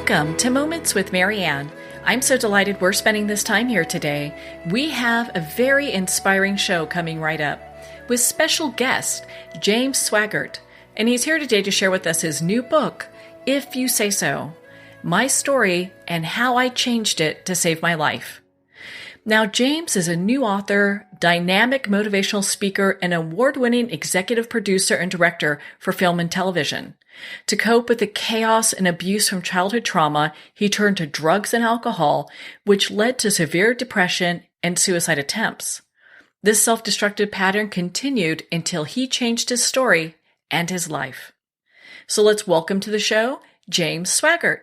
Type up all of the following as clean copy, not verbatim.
Welcome to Moments with Marianne. I'm so delighted we're spending this time here today. We have a very inspiring show coming right up with special guest James Sweigert, and he's here today to share with us his new book, If You Say So, My Story and How I Changed It to Save My Life. Now, James is a new author, dynamic motivational speaker, and award-winning executive producer and director for film and television. To cope with the chaos and abuse from childhood trauma, he turned to drugs and alcohol, which led to severe depression and suicide attempts. This self-destructive pattern continued until he changed his story and his life. So let's welcome to the show, James Sweigert.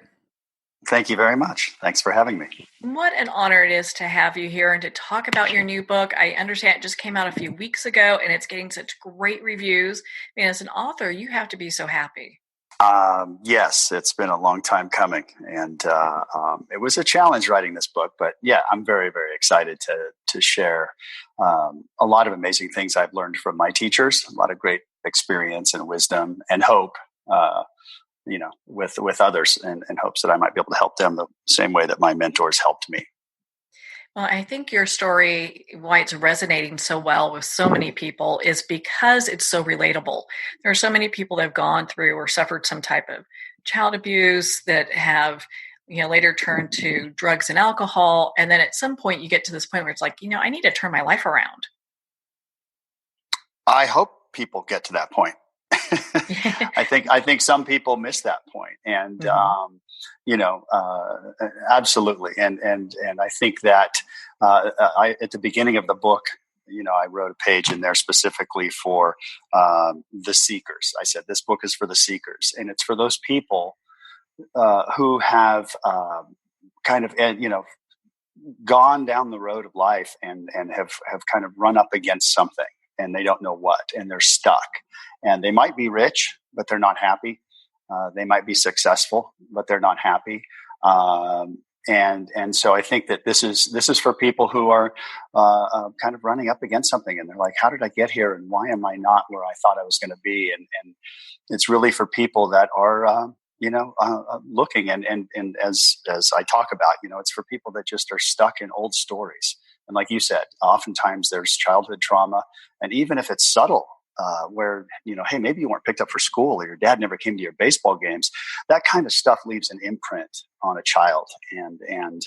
Thank you very much. Thanks for having me. What an honor it is to have you here and to talk about your new book. I understand it just came out a few weeks ago and it's getting such great reviews. I mean, as an author, you have to be so happy. Yes, it's been a long time coming, and it was a challenge writing this book. But yeah, I'm very, very excited to share a lot of amazing things I've learned from my teachers, a lot of great experience and wisdom and hope. With others, and hopes that I might be able to help them the same way that my mentors helped me. Well, I think your story, why it's resonating so well with so many people, is because it's so relatable. There are so many people that have gone through or suffered some type of child abuse that have, later turned to drugs and alcohol. And then at some point you get to this point where it's like, I need to turn my life around. I hope people get to that point. I think some people miss that point, and absolutely. And I think that at the beginning of the book, I wrote a page in there specifically for the seekers. I said this book is for the seekers, and it's for those people who have gone down the road of life and have kind of run up against something, and they don't know what, and they're stuck. And they might be rich, but they're not happy. They might be successful, but they're not happy. And so I think that this is for people who are kind of running up against something, and they're like, "How did I get here? And why am I not where I thought I was going to be?" And it's really for people that are looking. And as I talk about, it's for people that just are stuck in old stories. And like you said, oftentimes there's childhood trauma, and even if it's subtle. Where, hey, maybe you weren't picked up for school, or your dad never came to your baseball games. That kind of stuff leaves an imprint on a child, and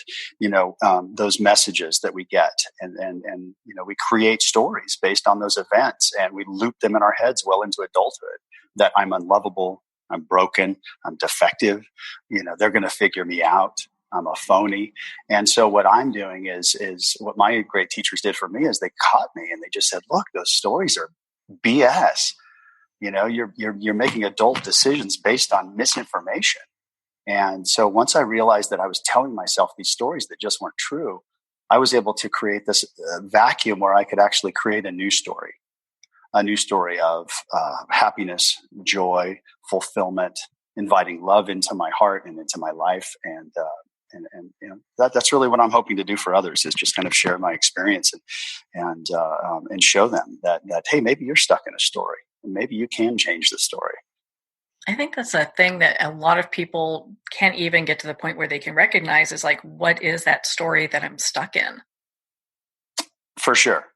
those messages that we get, and we create stories based on those events, and we loop them in our heads well into adulthood. That I'm unlovable, I'm broken, I'm defective. They're going to figure me out. I'm a phony. And so what I'm doing is what my great teachers did for me is they caught me and they just said, "Look, those stories are BS. You're making adult decisions based on misinformation." And so once I realized that I was telling myself these stories that just weren't true, I was able to create this vacuum where I could actually create a new story of happiness, joy, fulfillment, inviting love into my heart and into my life. And that's really what I'm hoping to do for others, is just kind of share my experience and show them that hey, maybe you're stuck in a story, and maybe you can change the story. I think that's a thing that a lot of people can't even get to the point where they can recognize is like, what is that story that I'm stuck in? For sure.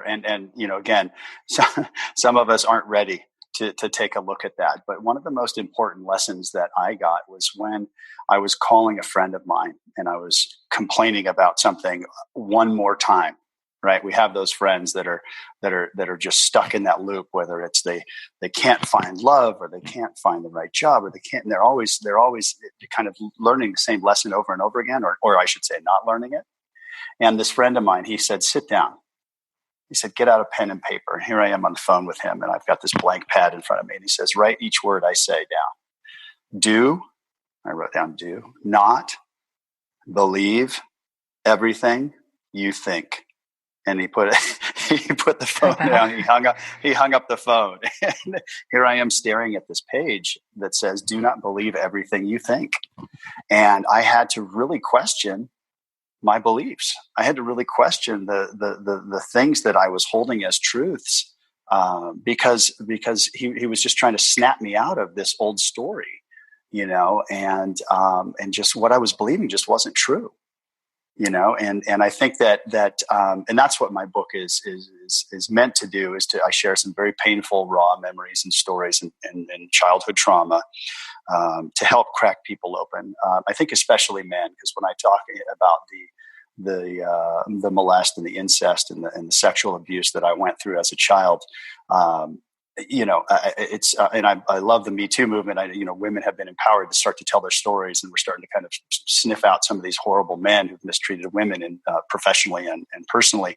And again, some of us aren't ready to take a look at that. But one of the most important lessons that I got was when I was calling a friend of mine and I was complaining about something one more time. Right? We have those friends that are just stuck in that loop, whether it's they can't find love, or they can't find the right job, or they're always kind of learning the same lesson over and over again, or I should say not learning it. And this friend of mine, he said, "Sit down." He said, "Get out a pen and paper." And here I am on the phone with him, and I've got this blank pad in front of me. And he says, "Write each word I say down. Do," I wrote down do, "not believe everything you think." And he put the phone down. He hung up the phone. And here I am staring at this page that says, "Do not believe everything you think." And I had to really question my beliefs. I had to really question the things that I was holding as truths, because he was just trying to snap me out of this old story and just what I was believing just wasn't true. And I think that and that's what my book is meant to do, is I share some very painful, raw memories and stories and childhood trauma, to help crack people open. I think especially men, because when I talk about the molest and the incest and the sexual abuse that I went through as a child, and I love the Me Too movement. Women have been empowered to start to tell their stories, and we're starting to kind of sniff out some of these horrible men who've mistreated women professionally and personally.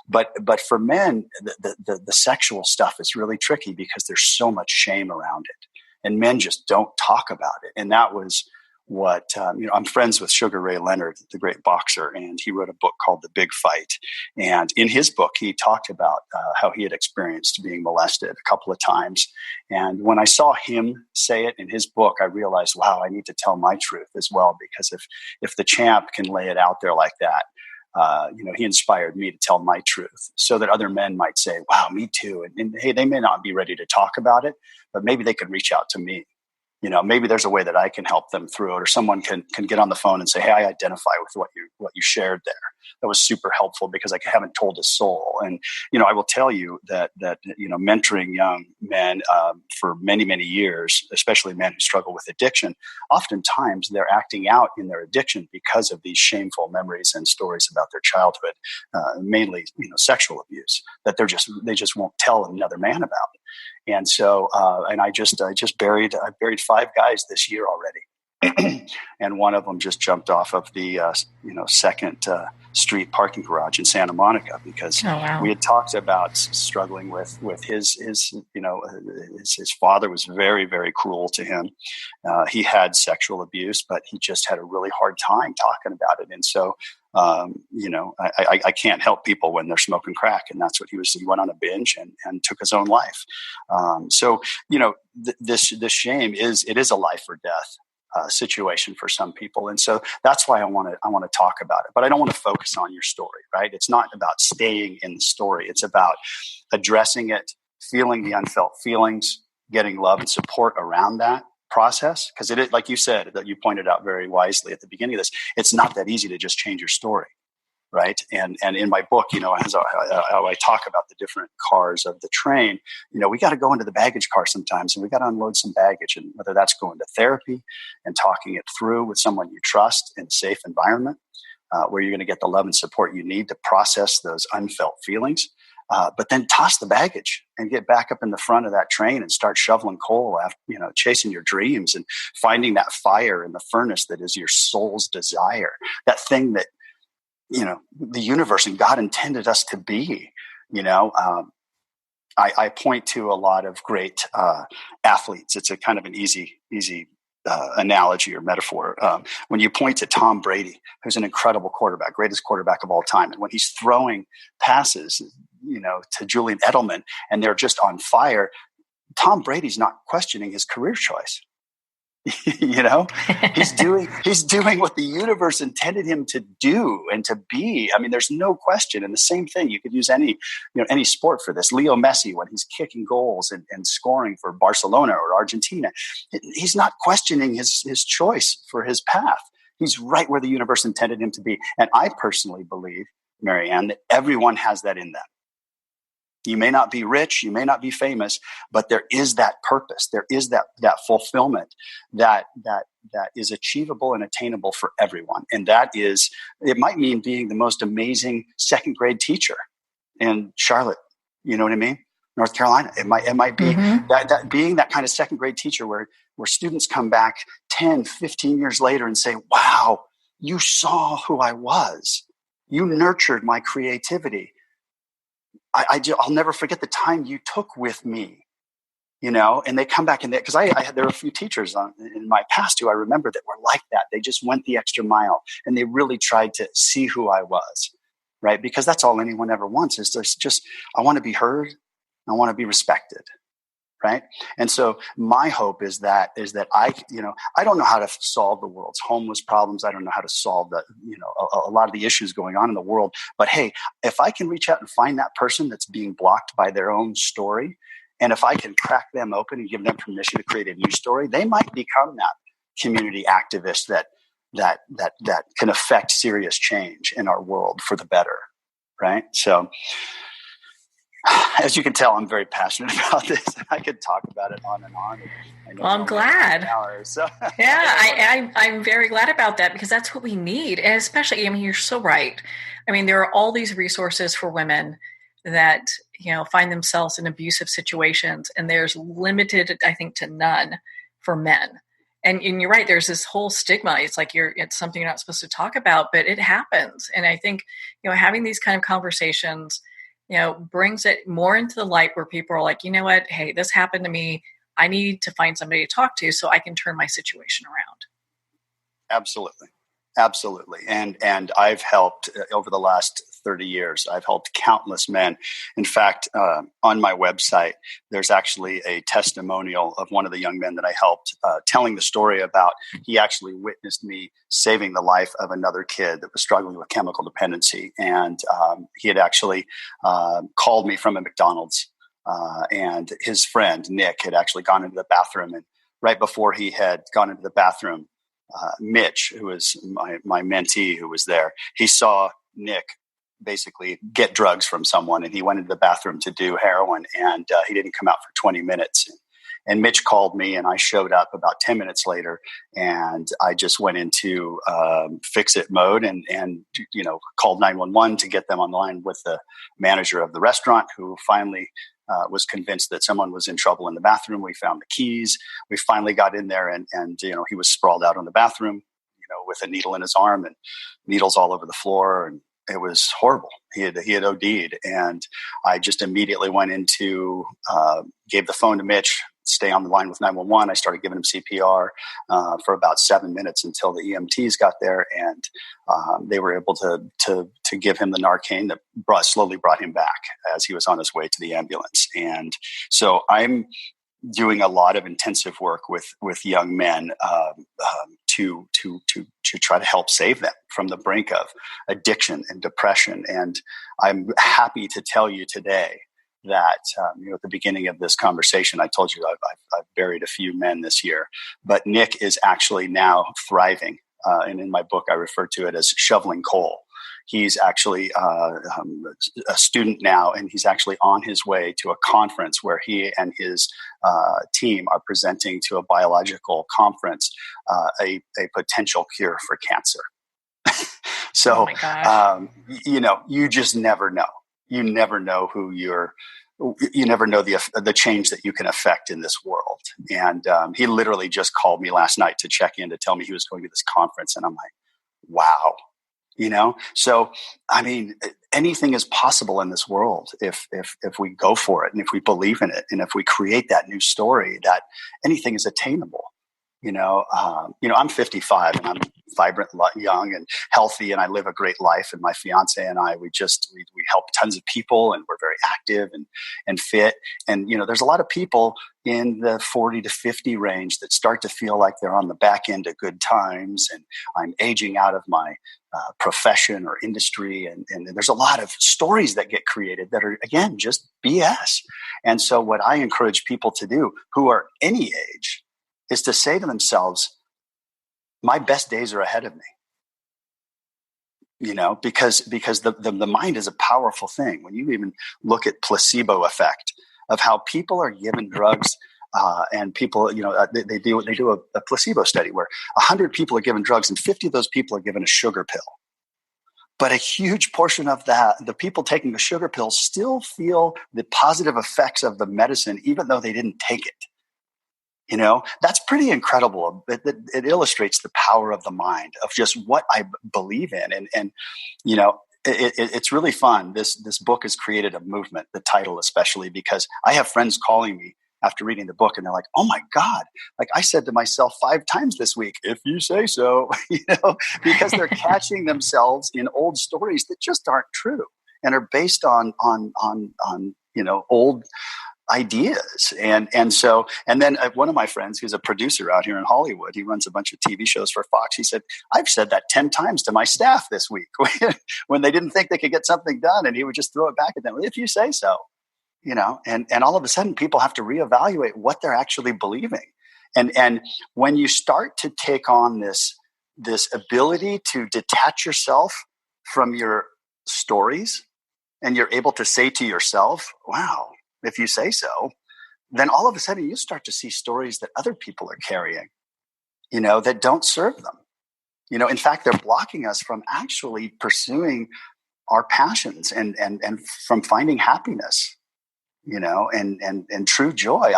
But for men, the sexual stuff is really tricky because there's so much shame around it, and men just don't talk about it. And that was what, I'm friends with Sugar Ray Leonard, the great boxer, and he wrote a book called The Big Fight. And in his book, he talked about how he had experienced being molested a couple of times. And when I saw him say it in his book, I realized, wow, I need to tell my truth as well, because if the champ can lay it out there like that, he inspired me to tell my truth so that other men might say, wow, me too. And hey, they may not be ready to talk about it, but maybe they could reach out to me. Maybe there's a way that I can help them through it, or someone can get on the phone and say, hey, I identify with what you shared there. That was super helpful because I haven't told a soul. And, I will tell you that mentoring young men for many, many years, especially men who struggle with addiction, oftentimes they're acting out in their addiction because of these shameful memories and stories about their childhood, mainly, sexual abuse, that they just won't tell another man about. And so, and I buried 5 guys this year already. And one of them just jumped off of the, Second Street parking garage in Santa Monica because we had talked about struggling with his father was very, very cruel to him. He had sexual abuse, but he just had a really hard time talking about it. And so, I can't help people when they're smoking crack. And that's what he was. He went on a binge and took his own life. This shame is a life or death situation for some people. And so that's why I want to talk about it, but I don't want to focus on your story, right? It's not about staying in the story. It's about addressing it, feeling the unfelt feelings, getting love and support around that process. Because it is, like you said, that you pointed out very wisely at the beginning of this, it's not that easy to just change your story. Right. And in my book, as how I talk about the different cars of the train, we got to go into the baggage car sometimes and we got to unload some baggage. And whether that's going to therapy and talking it through with someone you trust in a safe environment, where you're going to get the love and support you need to process those unfelt feelings. But then toss the baggage and get back up in the front of that train and start shoveling coal after, chasing your dreams and finding that fire in the furnace that is your soul's desire, that thing that, the universe and God intended us to be. I point to a lot of great athletes. It's a kind of an easy analogy or metaphor. When you point to Tom Brady, who's an incredible quarterback, greatest quarterback of all time, and when he's throwing passes, to Julian Edelman, and they're just on fire, Tom Brady's not questioning his career choice. He's doing what the universe intended him to do and to be. I mean, there's no question. And the same thing, you could use any sport for this. Leo Messi, when he's kicking goals and scoring for Barcelona or Argentina, he's not questioning his choice for his path. He's right where the universe intended him to be. And I personally believe, Marianne, that everyone has that in them. You may not be rich, you may not be famous, but there is that purpose. There is that fulfillment that is achievable and attainable for everyone. And that is, it might mean being the most amazing second grade teacher in Charlotte. You know what I mean? North Carolina. It might be that being that kind of second grade teacher where students come back 10, 15 years later and say, wow, you saw who I was. You nurtured my creativity. I'll never forget the time you took with me, and they come back because there were a few teachers in my past who I remember that were like that. They just went the extra mile and they really tried to see who I was, right? Because that's all anyone ever wants is just, I want to be heard. I want to be respected. Right. And so my hope is that I don't know how to solve the world's homeless problems. I don't know how to solve a lot of the issues going on in the world. But hey, if I can reach out and find that person that's being blocked by their own story, and if I can crack them open and give them permission to create a new story, they might become community activists that can affect serious change in our world for the better. Right. So as you can tell, I'm very passionate about this. I could talk about it on and on. Well, I'm glad. So. Yeah, I'm very glad about that, because that's what we need. And especially, I mean, you're so right. I mean, there are all these resources for women that, find themselves in abusive situations, and there's limited, I think, to none for men. And you're right, there's this whole stigma. It's like it's something you're not supposed to talk about, but it happens. And I think, having these kind of conversations, brings it more into the light, where people are like, you know what, hey, this happened to me. I need to find somebody to talk to so I can turn my situation around. Absolutely. Absolutely. And I've helped over the last 30 years, I've helped countless men. In fact, on my website, there's actually a testimonial of one of the young men that I helped, telling the story about he actually witnessed me saving the life of another kid that was struggling with chemical dependency. And he had actually called me from a McDonald's, and his friend, Nick, had actually gone into the bathroom. And right before he had gone into the bathroom, Mitch, who was my mentee who was there, he saw Nick basically get drugs from someone, and he went into the bathroom to do heroin, and he didn't come out for 20 minutes. And Mitch called me, and I showed up about 10 minutes later, and I just went into fix-it mode and called 911 to get them on the line with the manager of the restaurant, who finally was convinced that someone was in trouble in the bathroom. We found the keys. We finally got in there, and he was sprawled out on the bathroom, with a needle in his arm and needles all over the floor, and it was horrible. He had OD'd, and I just immediately went into gave the phone to Mitch. Stay on the line with 911. I started giving him CPR for about 7 minutes until the EMTs got there, and they were able to give him the Narcan that slowly brought him back as he was on his way to the ambulance. And so I'm doing a lot of intensive work with young men to try to help save them from the brink of addiction and depression. And I'm happy to tell you today that at the beginning of this conversation, I told you I've buried a few men this year, but Nick is actually now thriving. And in my book, I refer to it as shoveling coal. He's actually a student now, and he's actually on his way to a conference where he and his team are presenting to a biological conference a potential cure for cancer. So, oh my gosh. You just never know. You never know you never know the change that you can affect in this world. And he literally just called me last night to check in to tell me he was going to this conference. And I'm like, wow. So, I mean, anything is possible in this world if we go for it, and if we believe in it, and if we create that new story, that anything is attainable. I'm 55 and I'm vibrant, young, and healthy, and I live a great life. And my fiance and I, we help tons of people, and we're very active and fit. And there's a lot of people in the 40 to 50 range that start to feel like they're on the back end of good times, and I'm aging out of my profession or industry. And there's a lot of stories that get created that are, again, just BS. And so what I encourage people to do who are any age is to say to themselves, my best days are ahead of me. Because the mind is a powerful thing. When you even look at placebo effect of how people are given drugs, and people, they do a placebo study where 100 people are given drugs and 50 of those people are given a sugar pill. But a huge portion of the people taking the sugar pill still feel the positive effects of the medicine, even though they didn't take it. That's pretty incredible. It illustrates the power of the mind, of just what I believe in. And it's really fun. This book has created a movement, the title especially, because I have friends calling me after reading the book, and they're like, oh my God, like I said to myself 5 times this week, if you say so, because they're catching themselves in old stories that just aren't true and are based on old ideas. And then one of my friends, who's a producer out here in Hollywood, he runs a bunch of TV shows for Fox. He said, I've said that 10 times to my staff this week when they didn't think they could get something done. And he would just throw it back at them. If you say so, and all of a sudden people have to reevaluate what they're actually believing. And when you start to take on this ability to detach yourself from your stories, and you're able to say to yourself, wow, if you say so, then all of a sudden you start to see stories that other people are carrying, that don't serve them. In fact, they're blocking us from actually pursuing our passions and from finding happiness, and true joy.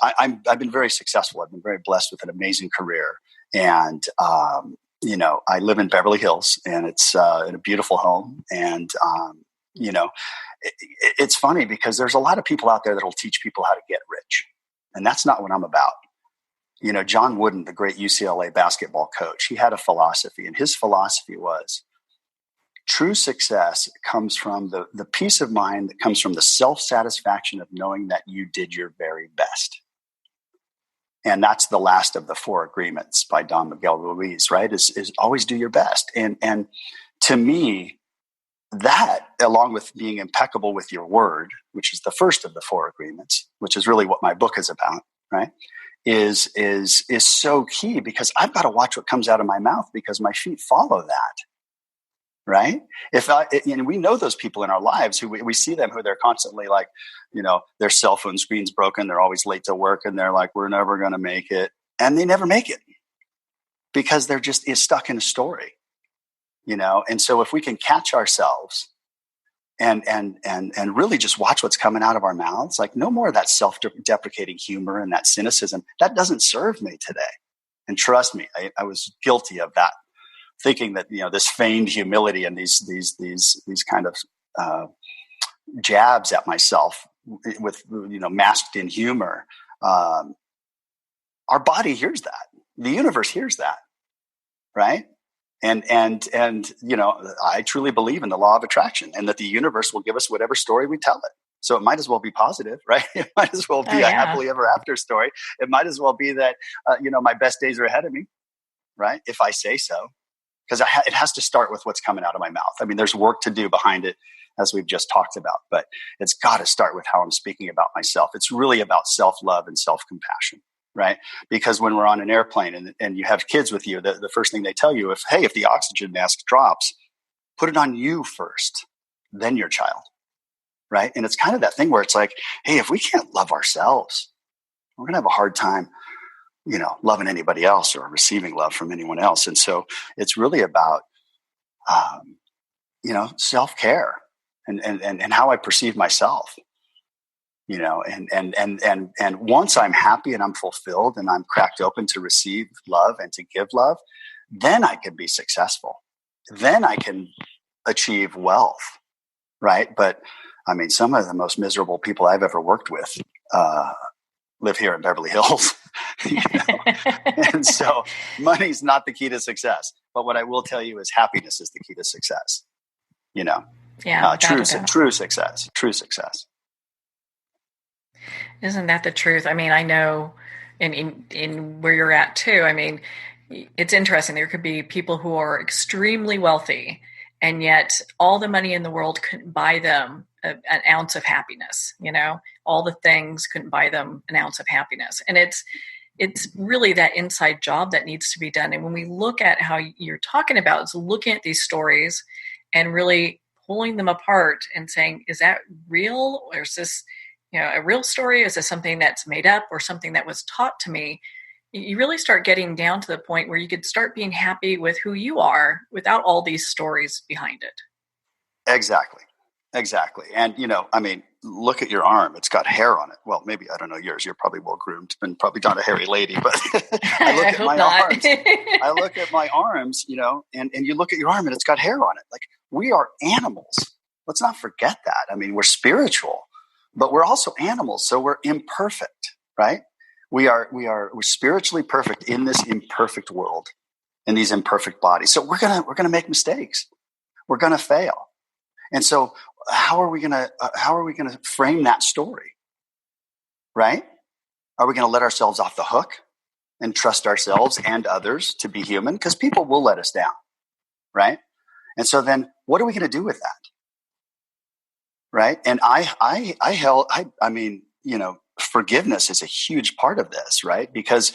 I've been very successful. I've been very blessed with an amazing career. And, I live in Beverly Hills, and it's in a beautiful home. And, it's funny because there's a lot of people out there that will teach people how to get rich. And that's not what I'm about. John Wooden, the great UCLA basketball coach, he had a philosophy, and his philosophy was true success comes from the peace of mind that comes from the self-satisfaction of knowing that you did your very best. And that's the last of the 4 agreements by Don Miguel Ruiz, right? Is always do your best. And to me, that, along with being impeccable with your word, which is the first of the 4 agreements, which is really what my book is about, right? Is so key, because I've got to watch what comes out of my mouth, because my feet follow that. Right? We know those people in our lives who we see them, who they're constantly like, their cell phone screen's broken. They're always late to work, and they're like, we're never going to make it. And they never make it because they're just stuck in a story, And so if we can catch ourselves and really just watch what's coming out of our mouths, like no more of that self-deprecating humor and that cynicism, that doesn't serve me today. And trust me, I was guilty of that. Thinking that this feigned humility and these kind of jabs at myself with masked in humor, our body hears that, the universe hears that, right? And I truly believe in the law of attraction, and that the universe will give us whatever story we tell it. So it might as well be positive, right? It might as well be a happily ever after story. It might as well be that my best days are ahead of me, right? If I say so. Because it has to start with what's coming out of my mouth. I mean, there's work to do behind it, as we've just talked about, but it's got to start with how I'm speaking about myself. It's really about self-love and self-compassion, right? Because when we're on an airplane and you have kids with you, the first thing they tell you, if the oxygen mask drops, put it on you first, then your child, right? And it's kind of that thing where it's like, hey, if we can't love ourselves, we're going to have a hard time loving anybody else or receiving love from anyone else. And so it's really about, self-care and how I perceive myself, and once I'm happy and I'm fulfilled and I'm cracked open to receive love and to give love, then I can be successful. Then I can achieve wealth. Right. But I mean, some of the most miserable people I've ever worked with, live here in Beverly Hills. And so money's not the key to success, but what I will tell you is happiness is the key to success. True success. Isn't that the truth? I mean, I know in where you're at too. I mean, it's interesting. There could be people who are extremely wealthy, and yet all the money in the world couldn't buy them an ounce of happiness. All the things couldn't buy them an ounce of happiness. And it's really that inside job that needs to be done. And when we look at how you're talking about, is looking at these stories and really pulling them apart and saying, is that real? Or is this, a real story? Is this something that's made up or something that was taught to me? You really start getting down to the point where you could start being happy with who you are without all these stories behind it. Exactly. And, look at your arm. It's got hair on it. Well, maybe, I don't know yours. You're probably well groomed and probably not a hairy lady, but I look at my arms. I look at my arms, and you look at your arm and it's got hair on it. Like, we are animals. Let's not forget that. I mean, we're spiritual, but we're also animals. So we're imperfect, right? We're spiritually perfect in this imperfect world, in these imperfect bodies. So we're going to make mistakes. We're going to fail. And so how are we going to frame that story? Right? Are we going to let ourselves off the hook and trust ourselves and others to be human? Because people will let us down. Right? And so then what are we going to do with that? Right? And I mean, forgiveness is a huge part of this, right? Because,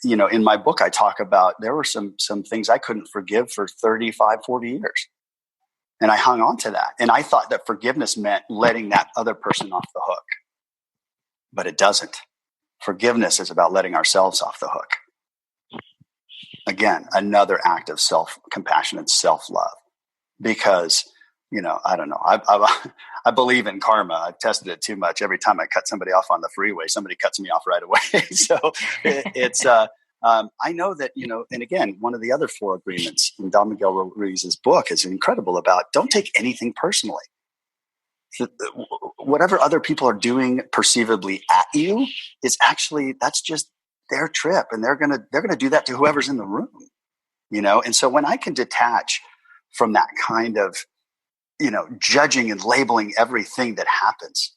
in my book, I talk about there were some things I couldn't forgive for 35, 40 years. And I hung on to that. And I thought that forgiveness meant letting that other person off the hook. But it doesn't. Forgiveness is about letting ourselves off the hook. Again, another act of self-compassion and self-love. Because, I don't know. I believe in karma. I've tested it too much. Every time I cut somebody off on the freeway, somebody cuts me off right away. So it's I know that, and again, one of the other 4 agreements in Don Miguel Ruiz's book is incredible about don't take anything personally. Whatever other people are doing perceivably at you is actually, that's just their trip. And they're going to do that to whoever's in the room, And so when I can detach from that kind of, judging and labeling everything that happens,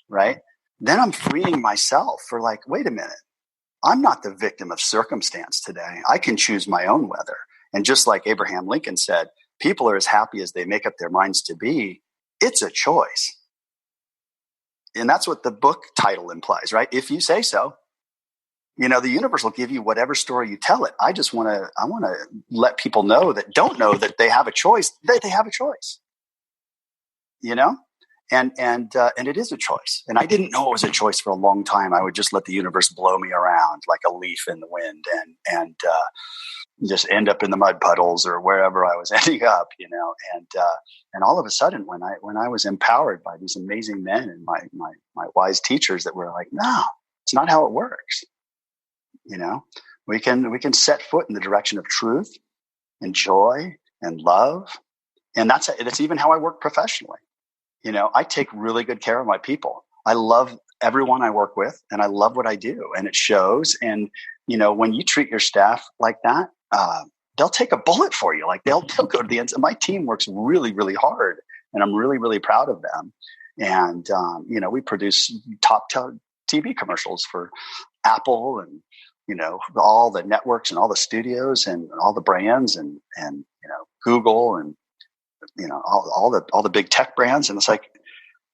right? Then I'm freeing myself for like, wait a minute. I'm not the victim of circumstance today. I can choose my own weather. And just like Abraham Lincoln said, people are as happy as they make up their minds to be. It's a choice. And that's what the book title implies, right? If you say so, the universe will give you whatever story you tell it. I want to let people know that don't know that they have a choice, that they have a choice, And it is a choice. And I didn't know it was a choice for a long time. I would just let the universe blow me around like a leaf in the wind and just end up in the mud puddles or wherever I was ending up, and all of a sudden when I was empowered by these amazing men and my wise teachers that were like, no, it's not how it works. We can set foot in the direction of truth and joy and love. And that's even how I work professionally. I take really good care of my people. I love everyone I work with and I love what I do and it shows. And, when you treat your staff like that, they'll take a bullet for you. Like they'll go to the ends. My team works really, really hard and I'm really, really proud of them. And, we produce top TV commercials for Apple and, all the networks and all the studios and all the brands and Google and, all the big tech brands. And it's like,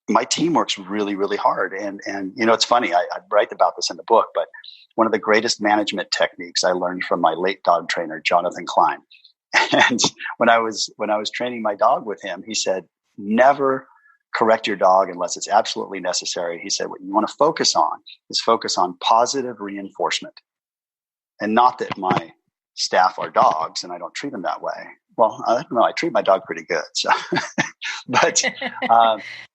my team works really, really hard. And it's funny, I write about this in the book, but one of the greatest management techniques I learned from my late dog trainer, Jonathan Klein. And when I was training my dog with him, he said, never correct your dog unless it's absolutely necessary. He said, what you want to focus on positive reinforcement. And not that my staff are dogs and I don't treat them that way. Well, I don't know. I treat my dog pretty good. So, but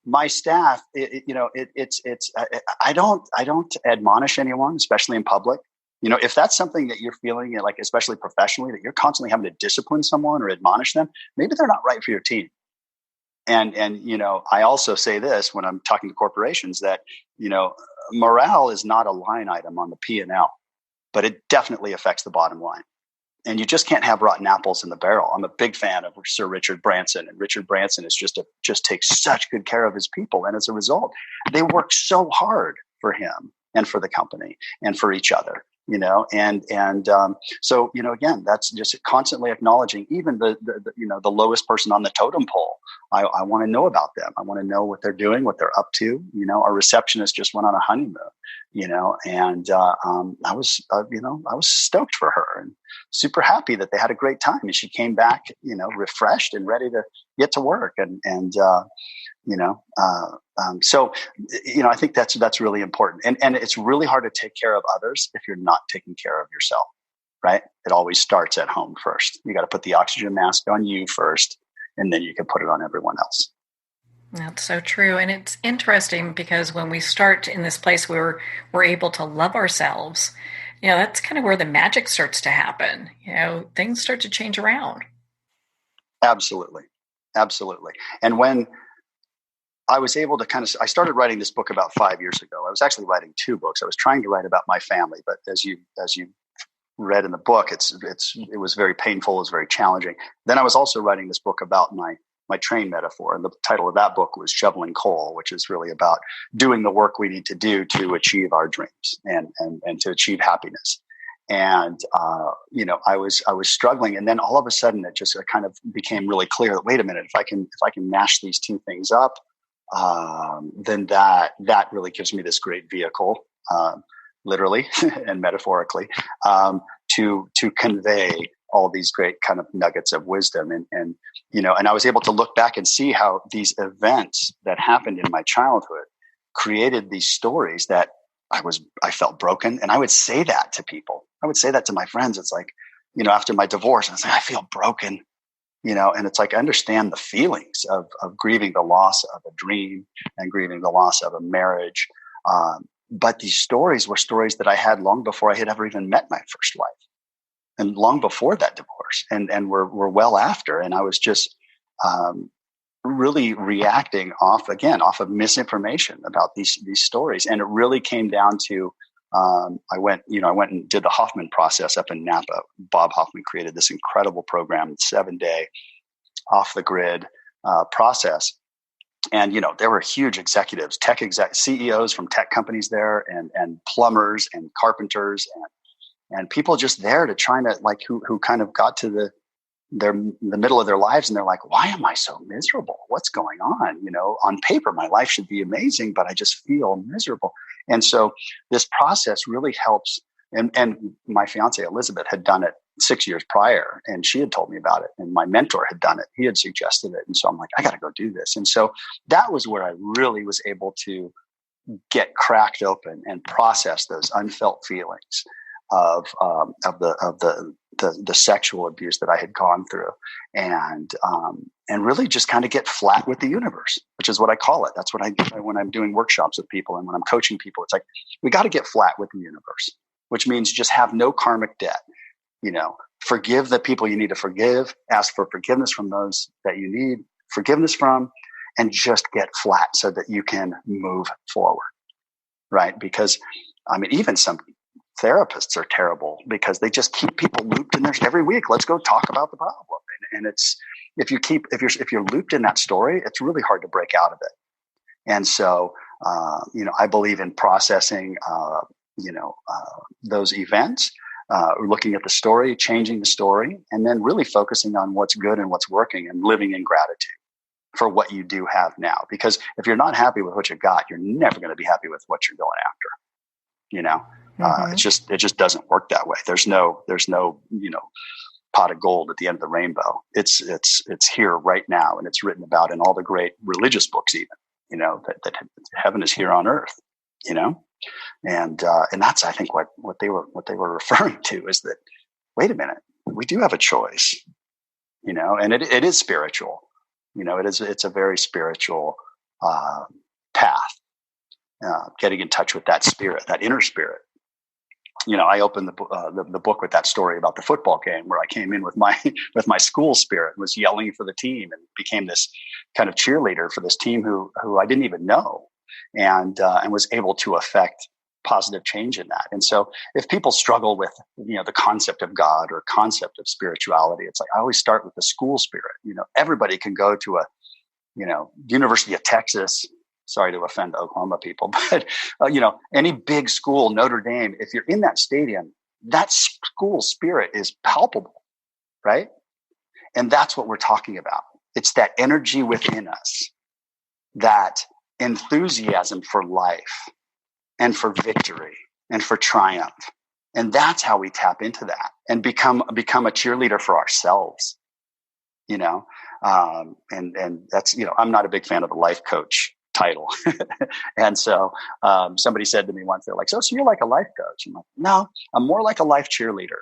my staff, I don't admonish anyone, especially in public. If that's something that you're feeling like, especially professionally, that you're constantly having to discipline someone or admonish them, maybe they're not right for your team. And I also say this when I'm talking to corporations that, morale is not a line item on the P&L, but it definitely affects the bottom line. And you just can't have rotten apples in the barrel. I'm a big fan of Sir Richard Branson, and Richard Branson is just takes such good care of his people. And as a result, they work so hard for him and for the company and for each other, so, again, that's just constantly acknowledging even the lowest person on the totem pole. I want to know about them. I want to know what they're doing, what they're up to. Our receptionist just went on a honeymoon, and I was stoked for her and super happy that they had a great time. And she came back, refreshed and ready to get to work. So, I think that's really important. And it's really hard to take care of others if you're not taking care of yourself, right? It always starts at home first. You got to put the oxygen mask on you first, and then you can put it on everyone else. That's so true. And it's interesting because when we start in this place where we're able to love ourselves, that's kind of where the magic starts to happen. Things start to change around. Absolutely. Absolutely. And when I was able to I started writing this book about 5 years ago. I was actually writing 2 books. I was trying to write about my family, but as you read in the book, it was very painful. It was very challenging. Then I was also writing this book about my train metaphor. And the title of that book was Shoveling Coal, which is really about doing the work we need to do to achieve our dreams and to achieve happiness. And, I was struggling. And then all of a sudden it just kind of became really clear that, wait a minute, if I can mash these 2 things up, then that really gives me this great vehicle, literally and metaphorically, to convey all these great kind of nuggets of wisdom. And I was able to look back and see how these events that happened in my childhood created these stories that I felt broken. And I would say that to people. I would say that to my friends. It's like, after my divorce, I was like, I feel broken, and it's like, I understand the feelings of grieving the loss of a dream and grieving the loss of a marriage. But these stories were stories that I had long before I had ever even met my first wife, and long before that divorce, and were well after. And I was just really reacting off of misinformation about these stories. And it really came down to, I went and did the Hoffman Process up in Napa. Bob Hoffman created this incredible program, 7-day off the grid process. And, there were huge executives, CEOs from tech companies there, and plumbers and carpenters and people just there to try to, like, who kind of got to the middle of their lives, and they're like, why am I so miserable? What's going on? On paper, my life should be amazing, but I just feel miserable. And so this process really helps. And my fiance, Elizabeth, had done it 6 years prior, and she had told me about it. And my mentor had done it. He had suggested it. And so I'm like, I got to go do this. And so that was where I really was able to get cracked open and process those unfelt feelings of the sexual abuse that I had gone through, and really just kind of get flat with the universe, which is what I call it. That's what I do when I'm doing workshops with people and when I'm coaching people. It's like, we got to get flat with the universe, which means just have no karmic debt. Forgive the people you need to forgive, ask for forgiveness from those that you need forgiveness from, and just get flat so that you can move forward. Right? Because even some therapists are terrible because they just keep people looped in there every week. Let's go talk about the problem. And it's, if you're looped in that story, it's really hard to break out of it. And so, I believe in processing, those events, looking at the story, changing the story, and then really focusing on what's good and what's working, and living in gratitude for what you do have now. Because if you're not happy with what you got, you're never going to be happy with what you're going after. It just doesn't work that way. There's no pot of gold at the end of the rainbow. It's here right now, and it's written about in all the great religious books, even, that heaven is here on earth, and that's, I think, what they were referring to is that, wait a minute, we do have a choice, and it is spiritual, it's a very spiritual path, getting in touch with that spirit, that inner spirit. I opened the book with that story about the football game where I came in with my school spirit and was yelling for the team and became this kind of cheerleader for this team who I didn't even know, and was able to affect positive change in that. And so if people struggle with, the concept of God or concept of spirituality, it's like, I always start with the school spirit. Everybody can go to a, University of Texas. Sorry to offend Oklahoma people, but, any big school, Notre Dame, if you're in that stadium, that school spirit is palpable, right? And that's what we're talking about. It's that energy within us, that enthusiasm for life and for victory and for triumph. And that's how we tap into that and become a cheerleader for ourselves, and that's, I'm not a big fan of the life coach title. And so somebody said to me once, they're like, so you're like a life coach? I'm like, no, I'm more like a life cheerleader,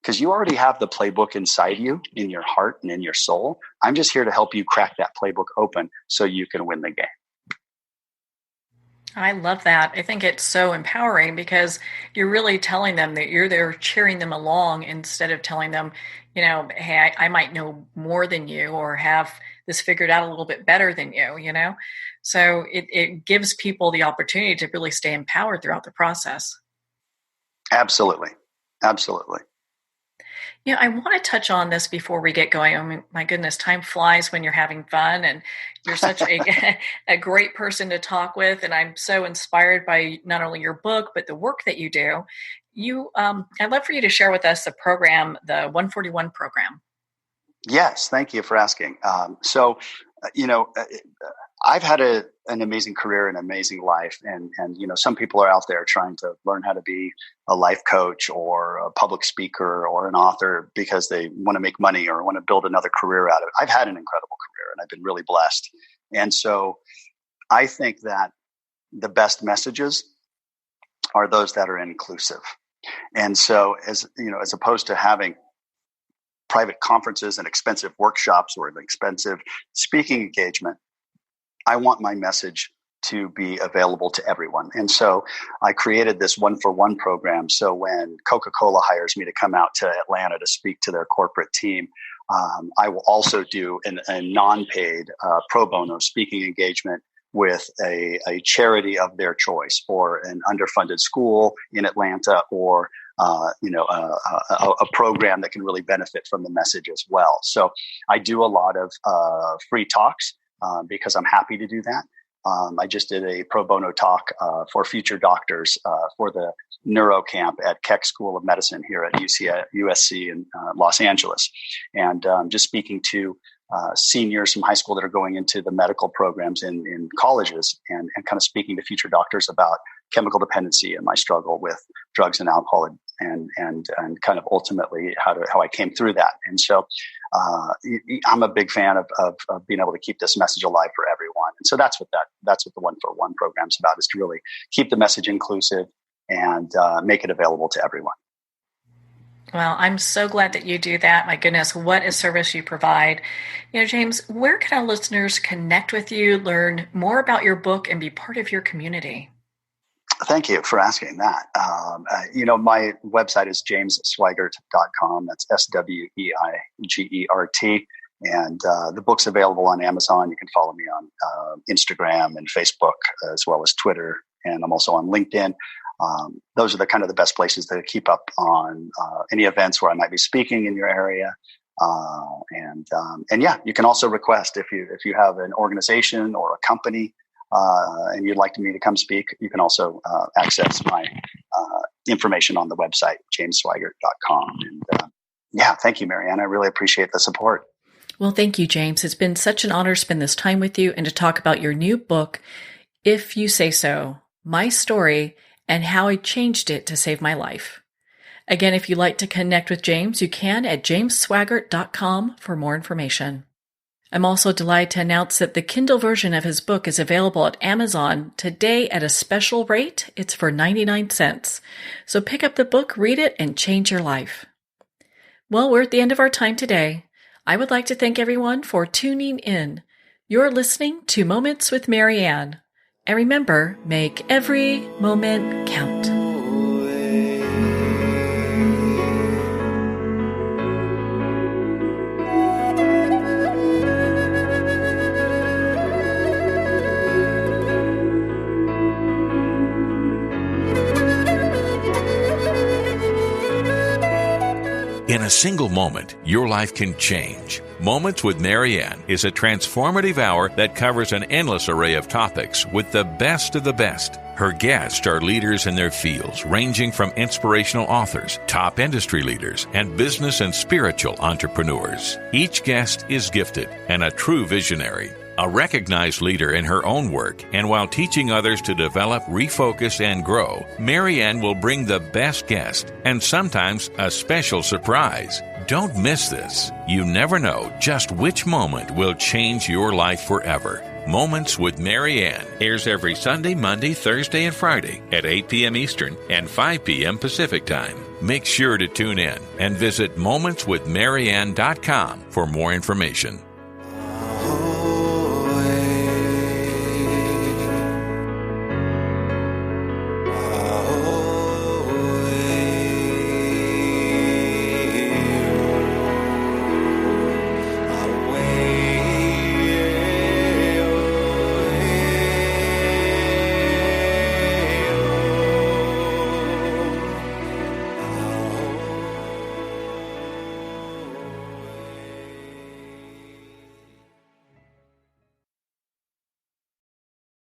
because you already have the playbook inside you, in your heart and in your soul. I'm just here to help you crack that playbook open so you can win the game. I love that. I think it's so empowering because you're really telling them that you're there cheering them along instead of telling them, hey, I might know more than you or have this figured out a little bit better than you, So it gives people the opportunity to really stay empowered throughout the process. Absolutely. Absolutely. I want to touch on this before we get going. My goodness, time flies when you're having fun, and you're such a great person to talk with. And I'm so inspired by not only your book, but the work that you do. I'd love for you to share with us the program, the 141 program. Yes. Thank you for asking. I've had an amazing career and amazing life. And, some people are out there trying to learn how to be a life coach or a public speaker or an author because they want to make money or want to build another career out of it. I've had an incredible career and I've been really blessed. And so I think that the best messages are those that are inclusive. And so as opposed to having private conferences and expensive workshops or an expensive speaking engagement, I want my message to be available to everyone. And so I created this 1-for-1 program. So when Coca-Cola hires me to come out to Atlanta to speak to their corporate team, I will also do a non-paid pro bono speaking engagement with a charity of their choice, or an underfunded school in Atlanta, or a program that can really benefit from the message as well. So I do a lot of free talks because I'm happy to do that. I just did a pro bono talk for future doctors for the neuro camp at Keck School of Medicine here at USC in Los Angeles, and just speaking to seniors from high school that are going into the medical programs in colleges, and kind of speaking to future doctors about chemical dependency and my struggle with drugs and alcohol, and kind of ultimately how I came through that. And so I'm a big fan of being able to keep this message alive for everyone. And so that's what the 1-for-1 program's about, is to really keep the message inclusive and make it available to everyone. Well, I'm so glad that you do that. My goodness, what a service you provide. James, where can our listeners connect with you, learn more about your book, and be part of your community? Thank you for asking that. My website is jamessweigert.com. That's SWEIGERT. And the book's available on Amazon. You can follow me on Instagram and Facebook, as well as Twitter. And I'm also on LinkedIn. Those are the best places to keep up on any events where I might be speaking in your area. You can also request, if you have an organization or a company and you'd like me to come speak, you can also access my information on the website, jamessweigert.com. And thank you, Marianne. I really appreciate the support. Well, thank you, James. It's been such an honor to spend this time with you and to talk about your new book, If You Say So, My Story, and How I Changed It to Save My Life. Again, if you'd like to connect with James, you can at jamessweigert.com for more information. I'm also delighted to announce that the Kindle version of his book is available at Amazon today at a special rate. It's for 99 cents. So pick up the book, read it, and change your life. Well, we're at the end of our time today. I would like to thank everyone for tuning in. You're listening to Moments with Marianne. And remember, make every moment count. In a single moment, your life can change. Moments with Marianne is a transformative hour that covers an endless array of topics with the best of the best. Her guests are leaders in their fields, ranging from inspirational authors, top industry leaders, and business and spiritual entrepreneurs. Each guest is gifted and a true visionary, a recognized leader in her own work, and while teaching others to develop, refocus, and grow, Marianne will bring the best guest and sometimes a special surprise. Don't miss this. You never know just which moment will change your life forever. Moments with Marianne airs every Sunday, Monday, Thursday, and Friday at 8 p.m. Eastern and 5 p.m. Pacific Time. Make sure to tune in and visit momentswithmarianne.com for more information.